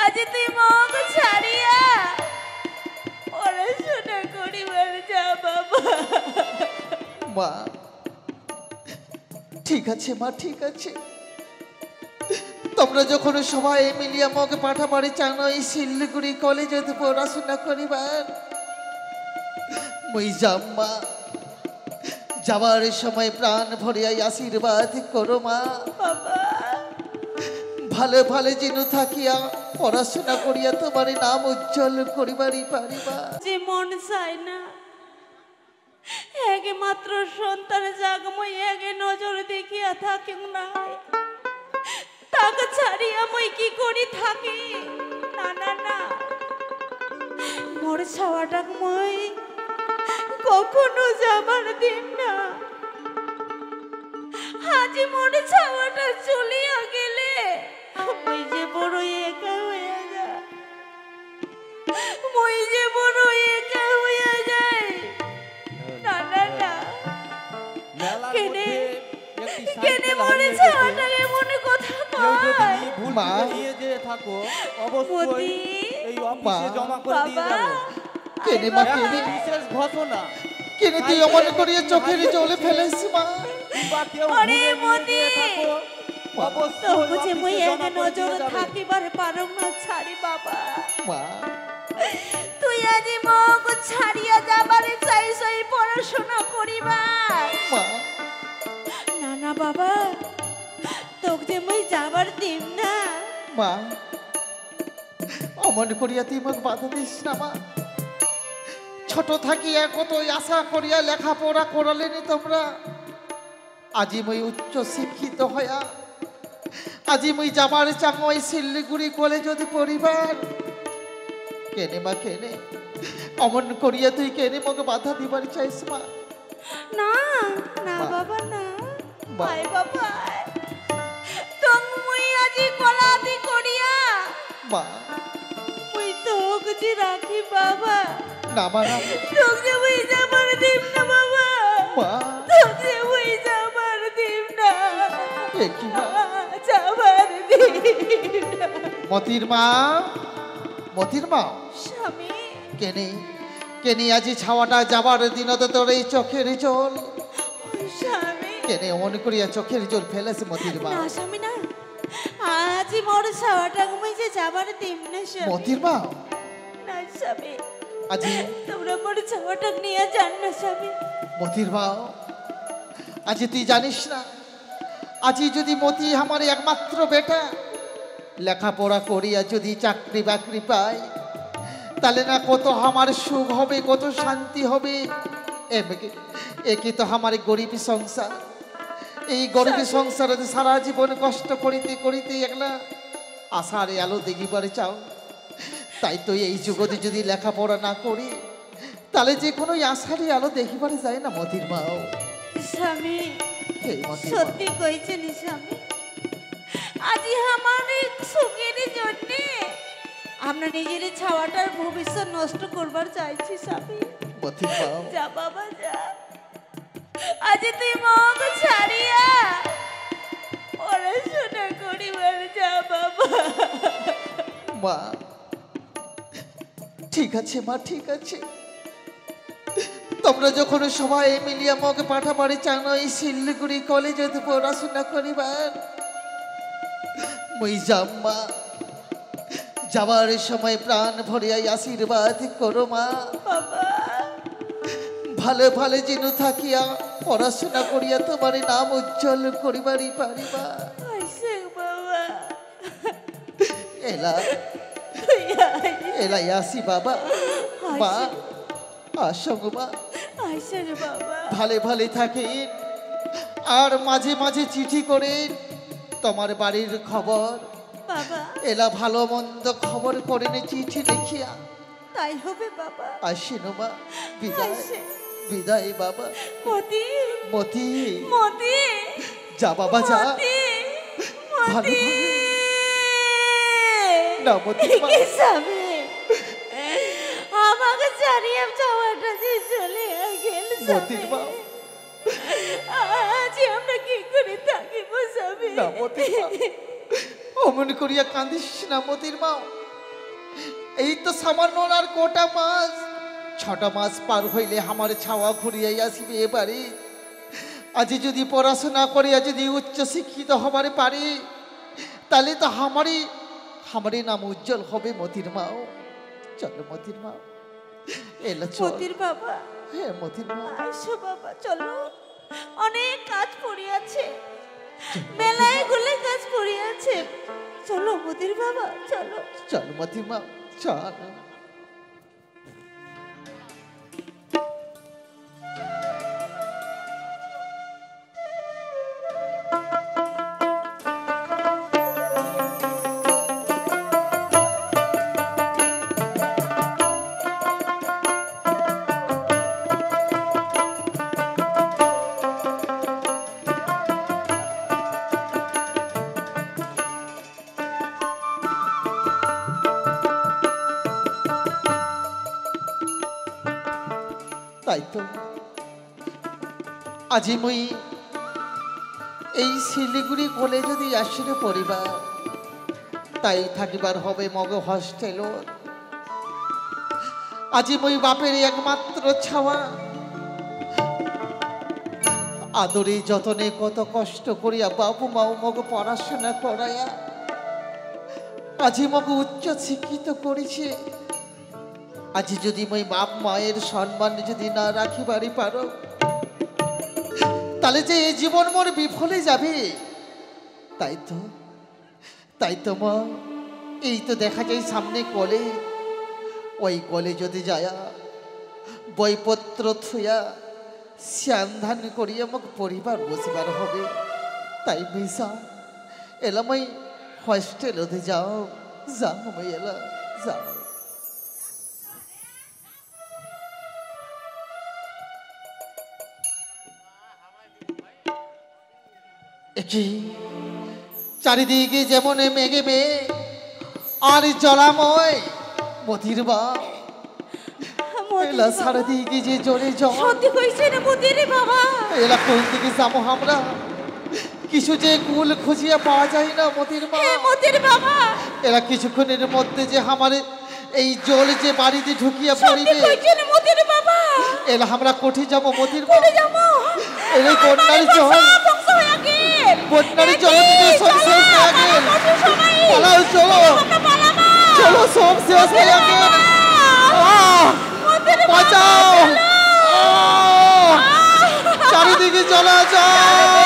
আজ তুই মগ ছাড়িয়া পড়াশোনা করিবার যা বাবা। মা ঠিক আছে, মা ঠিক আছে। তোমরা যখন সবাই মিলিয়ে আমাকে পাঠাবাড়ি চান এই শিলিগুড়ি কলেজে পড়াশোনা করিবার, মুই যাম মা। যাবার সময় প্রাণ ভরিয়া আশীর্বাদ করো মা। বাবা ভালো ভালো যেন থাকিয়া পড়াশোনা করিয়া তোমার নাম উজ্জ্বল করিবারই পারিবা। যে মন চায় না একে মাত্র সন্তান জাগময় একে নজর দেখিয়া থাকি না, তাকে ছাড়িয়া মই কি করি থাকি। না না না, মোর ছাওয়াটা মই কখনো যাবার দিন না। আজি মোর ছাওয়াটা চলিয়া গেলে মই যে বড় একা হইয়া যা, মই যে বড় একা হইয়া যায়। না না না, কেনে কেনে মোর ছাওয়াটা এমন কথা কয়। মা যে থাকো অবশ্যই এই অফিসে জমা করে দিয়ে বাবা যাবো। কেনে মা কেনে বিশেষ ঘোষণা কেনে তুই অমন করিয়া চোখের জলে ফেলেছি মা। কিংবা কেউ আরে ভুলে মতি, দিয়ে থাকো অবশ্যই তবু যে মই অফিসে একে জমা করে নজর দিয়ে যাবে। থাকিবার পারো না ছাড়ি বাবা। মা তুই আজি মগ ছাড়িয়া যাবারে চাইছ এই পড়াশোনা করিবার। মা না না বাবা, তোকে যে মই যাবার দিম না। মা অমন করিয়া তুই মোক বাধা দিস না মা। ছোট থাকিয়া কত আশা করিয়া লেখাপড়া করালেনি তোমরা। আজি মই উচ্চ শিক্ষিত হইয়া আজি মই যাবার চাঙ ওই শিলিগুড়ি কলেজ যদি পরিবার। কেনে মা কেনে অমন করিয়া তুই কেনে মোক বাধা দিবার চাইস মা। না না মা। বাবা না, মা। আয় বাবা তোক মই আজি কলাতি করিয়া মা মই তোকে যে রাখি বাবা। না মা না তোকে যে মই যাবার দিম না বাবা, মা তোকে যে মই যাবার দিম না। এ কি মা? যাবার দিম না। মতির মা মতির মা স্বামী কেনে কেনে আজি ছাওয়াটা যাবার দিন তো তোর এই চোখের জল স্বামী কেনে অমন করিয়া চোখের জল ফেলেছে মতির মা। না স্বামী না, আজি মোর ছাওয়াটা মই যে যাবার দিম না স্বামী। মতির মা না স্বামী, আজি তোমরা মোর ছাওয়াটা নিয়ে যান না স্বামী। মতির মা আজি তুই জানিস না, আজি যদি মতি আমার একমাত্র বেটা লেখাপড়া করিয়া যদি চাকরি বাকরি পায়, তাহলে না কত আমার সুখ হবে, কত শান্তি হবে। একে তো আমার গরিবী সংসার, এই গরিবী সংসারে সারা জীবন কষ্ট করিতে করিতে একলা আশার আলো দেখিবারে চাও। তাই তো এই যুগতে যদি লেখাপড়া না করি তাহলে যে কোনো আশারই আলো দেখিবারে যায় না মতির মাও। স্বামী এই মতির মা। সত্যি কইছেন স্বামী, আজি আমার এই সুখের জন্য আমরা নিজের ছাওয়াটার ভবিষ্যৎ নষ্ট করবার চাইছি স্বামী। মতির মাও যা বাবা যা, আজ তুই মগ ছাড়িয়া পড়াশোনা করিবার যা বাবা। মা ঠিক আছে মা ঠিক আছে। তোমরা যখন সবাই মিলিয়ে আমাকে পাঠাবাড়ি চান এই শিলিগুড়ি কলেজে পড়াশোনা করিবার, মুই যাম মা। যাবার সময় প্রাণ ভরিয়া আশীর্বাদ করো মা। বাবা ভালো ভালো যেন থাকিয়া পড়াশোনা করিয়া তোমার নাম উজ্জ্বল করিবারই পারিবা। আইসে বাবা, এলা তুই আয়। এলাই আসি বাবা। মা আসো গো মা। আইসে রে বাবা। ভালে ভালে থাকেন আর মাঝে মাঝে চিঠি করে তোমার বাড়ির খবর বাবা এলা ভালো মন্দ খবর করে নে চিঠি লিখিয়া। তাই হবে বাবা। আসিন মা, বিদায় আইসে। বিদায় বাবা। মতি মতি মতি যা বাবা যা। মতি ভালো মতি না মতি মা। কি স্বামী আমাকে ছাড়িয়ে যাওয়াটা যে চলে গেল মতির মা আজ আমরা কি করে থাকিব স্বামী? না মতি মা, অমন করিয়া কাঁদিস না মতির মা। এই তো সামান্য আর কোটা মাস, 6টা মাস পার হইলে আমার ছাওয়া ঘুরিয়াই আসিবে এবারে। আজ যদি পড়াশোনা করিয়া যদি উচ্চ শিক্ষিত হবারে পারি, তাহলে তো আমারই নাম উজ্জ্বল হবে মতির মা। চলো মতির মা, এলা চল। মতির বাবা, হ্যাঁ মতির মা, আসো বাবা, চলো। অনেক কাজ পড়িয়াছে, মেলায় গুলে কাজ পড়িয়াছে। চলো মতির বাবা, চলো। চলো মতির মা, চল। তাই তো আজি মুই এই শিলিগুড়ি কলে যদি আসিলে পরিবার, তাই থাকিবার হবে মগ হস্টেল। আজি মুই বাপের একমাত্র ছাওয়া, আদরে যতনে কত কষ্ট করিয়া বাবু মাও মগ পড়াশোনা করাইয়া আজি মগ উচ্চ শিক্ষিত করেছে। আজি যদি মই বাপ মায়ের সম্মান যদি না রাখিবারই পারো, তাহলে যে এই জীবন মোর বিফলে যাবে। তাই তো মা, এই তো দেখা যায় সামনে কলে, ওই কলে যদি যায়া বইপত্র থুয়া শ্যান ধান করিয়া মোক পরিবার বসিবার হবে। তাই মিশা এলা মই হস্টেল ওতে যাও, যাও মই এলা যাও। চারিদিকে যেমন মেঘে মেয়ে আর জলাময় মতির বা, এলা সারাদিকে যে জলে জল। সত্যি কইছে না মতির বাবা? এলা কোন দিকে যাবো আমরা? কিছু যে কুল খুঁজিয়া পাওয়া যায় না মতির মা। মতির বাবা, এলা কিছুক্ষণের মধ্যে যে আমার এই জল যে বাড়িতে ঢুকিয়া পড়িবে। মতির বাবা, এলা আমরা কোঠে যাবো মতির মা। এলা বন্যার জল, বন্যার জল দিতে সব শেষ হয়ে গেল। পালাও, চলো চলো, সব শেষ হয়ে গেল। বাঁচাও, চারিদিকে চলা যায়।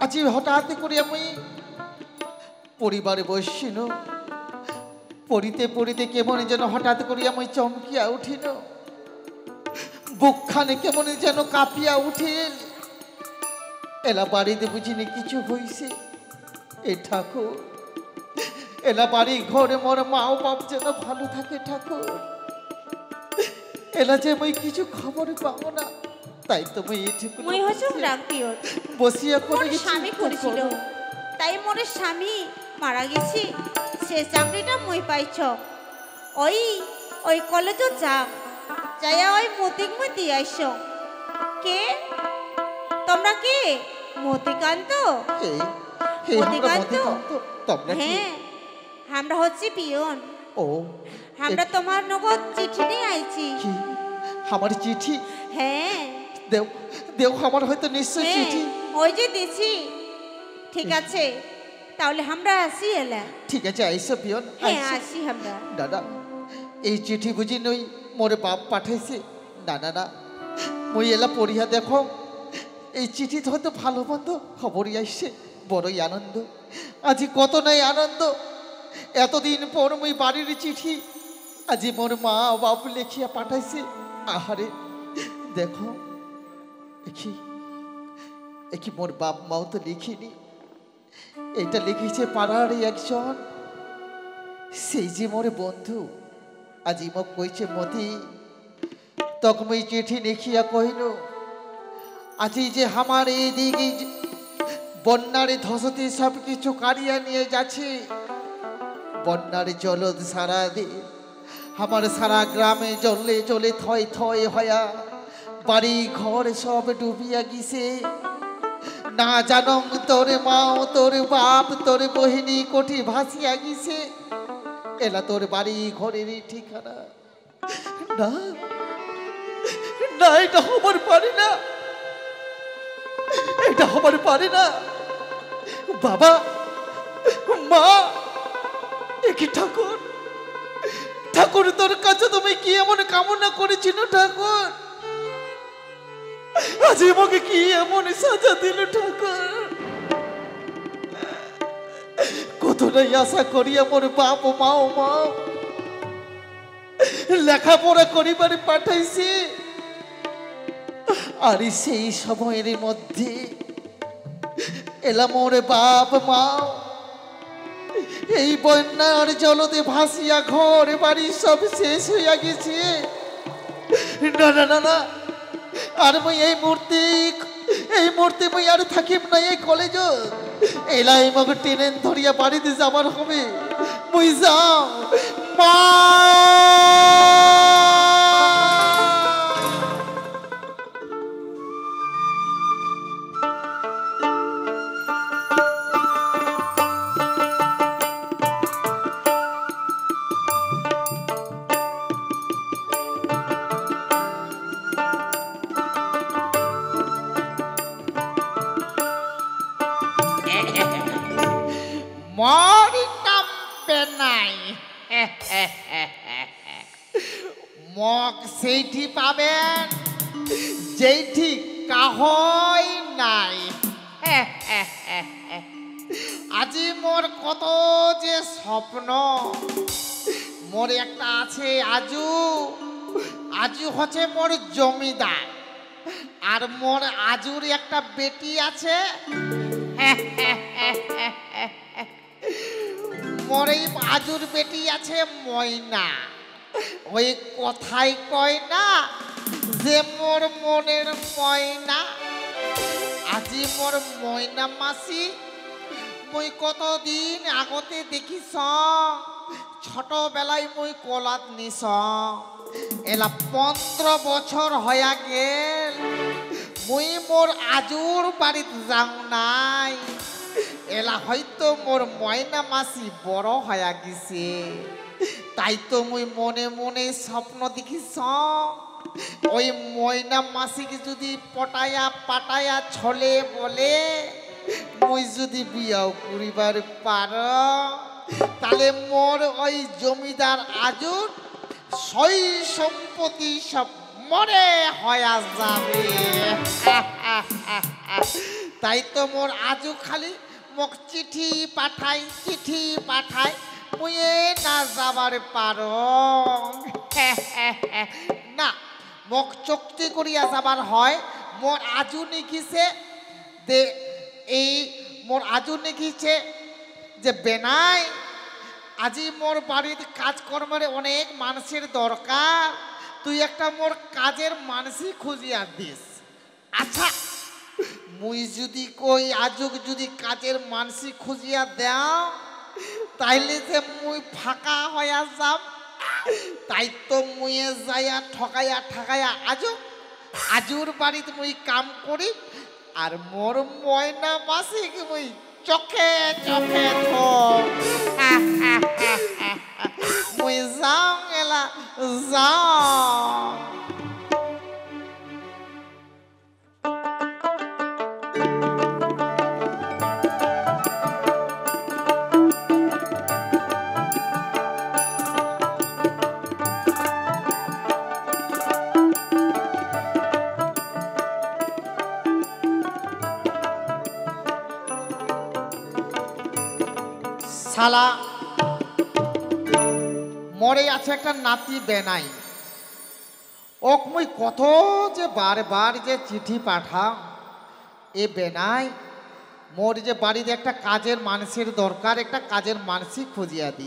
আজি হঠাৎ করে আমি পরিবারে বসছিল, পড়িতে পড়িতে কেমন যেন হঠাৎ করে আমি চমকিয়া উঠিল, বুকখানে কেমন যেন কাঁপিয়া উঠিল। এলা বাড়িতে বুঝিনি কিছু হইছে। এ ঠাকুর, এলা বাড়ি ঘরে মোর মা ও বাপ যেন ভালো থাকে ঠাকুর। এলা যে মই কিছু খবর পাবো না, তাই তো মই এটুকু মই হচ্ছে ডাক্তার বসিয়া করে স্বামী করেছিল, তাই মোর স্বামী মারা গেছি। সে চাকরিটা মই পাইছ। ওই কলেজও যাইয়া ওই মতিক মই দিয়ে আইস। কে তোমরা? কে? মতিকান্ত? মতিকান্ত? হ্যাঁ, আমরা হচ্ছে পিয়ন। ও, আমরা তোমার নগদ চিঠি নিয়ে আইছি। আমার চিঠি? হ্যাঁ দেও দেও, আমার হয়তো নিশ্চয় চিঠি। ওই যে দিছি। ঠিক আছে, তাহলে আমরা আসি। এলা ঠিক আছে, আইসো পিয়ন। হ্যাঁ, আসি আমরা। দাদা, এই চিঠি বুঝি নই মোরে বাপ পাঠাইছে? না না না, মই এলা পড়িয়া দেখো, এই চিঠি হয়তো ভালো মন্দ খবরই আসছে। বড়ই আনন্দ, আজি কত নাই আনন্দ। এতদিন পর মই বাড়ির চিঠি আজি মোর মা বাপ লেখিয়া পাঠাইছে। আহারে দেখো, এ কি মোর বাপ মাও তো লিখিনি, এটা লিখেছে পাড়ারই একজন, সেই যে মোর বন্ধু। আজি মোক কইছে মতি তকমই চিঠি লিখিয়া কহিল, আজি যে আমার এই দিকে বন্যারে ধসতে সব কিছু কাড়িয়া নিয়ে যাচ্ছে। বন্যার জল সারা দিয়ে আমার সারা গ্রামে জলে জলে থয় থয় হয়া বাড়ি ঘর সব ডুবিয়া গিছে। না জানং তোর মাও তোর বাপ তোর বহিনী কোটি ভাসিয়া গিছে। এলা তোর বাড়ি ঘরের ঠিকানা না, না এটা হবার পারে না, এটা হবার পারে না। বাবা মা, কি ঠাকুর, ঠাকুর তোর কাছে তুমি কি এমন কামনা করেছিল ঠাকুর? আজ আমাকে কি এমন সাজা দিল ঠাকুর? কতটাই আশা করি আমার বাপ মাও মা লেখাপড়া করিবারে পাঠাইছি, আর সেই সময়ের মধ্যে এলাম ওরে বাপ মা এই বন্যার জলতে ভাসিয়া ঘর বাড়ি সব শেষ হইয়া গেছে। না না না না, আর মই এই মুহূর্তে মই আর থাকিব না এই কলেজ। এলাই মগ ট্রেন ধরিয়া বাড়িতে যাবার হবে। মই যাও মা। মরি কাম্পে নাই মগ সেইটি পাবেন যেইটি কাহই নাই। আজি মোর কত যে স্বপ্ন, মোর একটা আছে আজু, আজু হচ্ছে মোর জমিদার, আর মোর আজুর একটা বেটি আছে। মোর এই আজুর বেটি আছে ময়না। ওই কথাই কয় না যে মোর মনের ময়না। আজি মোর ময়না মাসি মই কতদিন আগতে দেখিছ, ছোটবেলায় মই কলাত নিছ। এলা 15 বছর হয়া গেল মুই মোর আজুর বাড়িত যাও নাই। এলা হয়তো মোর ময়না মাসি বড় হয়া গেছে, তাই তো মুই মনে মনে স্বপ্ন দেখিছ ওই ময়না মাসিকে যদি পটায়া পাটায়া ছলে বলে মুই যদি বিয়াও করিবার পার, তাহলে মোর ওই জমিদার আজুর সই সম্পত্তি সব মরে হয়া যাবে। তাই তো মোর আজু খালি মোক চিঠি পাঠাই মুয়ে না যাবার পার না, মোক চুক্তি করিয়া যাবার হয়। মোর আজু লিখিছে দে, এই মোর আজু লিখিছে যে বেনাই আজি মোর বাড়ির কাজকর্মের অনেক মানুষের দরকার, তুই একটা মোর কাজের মানুষই খুঁজিয়া দিস। আচ্ছা মুই যদি কই আজুক যদি কাজের মানুষই খুঁজিয়া দাও তাইলে যে মুই ফাঁকা হইয়া যাম, তাই তো মুয়ে যাইয়া ঠকাইয়া ঠকাইয়া আজুর বাড়িতে মুই কাম করি, আর মোর ময়না মাসিকে মুই চোখে চোখে মুই যাও এলা যাও। শালা মরে আছে একটা নাতি বেনাই, ওক মুই কত যে বারবার যে চিঠি পাঠাও, এ বেনাই মোর যে বাড়িতে একটা কাজের মানুষের দরকার, একটা কাজের মানুষই খুঁজিয়া দি।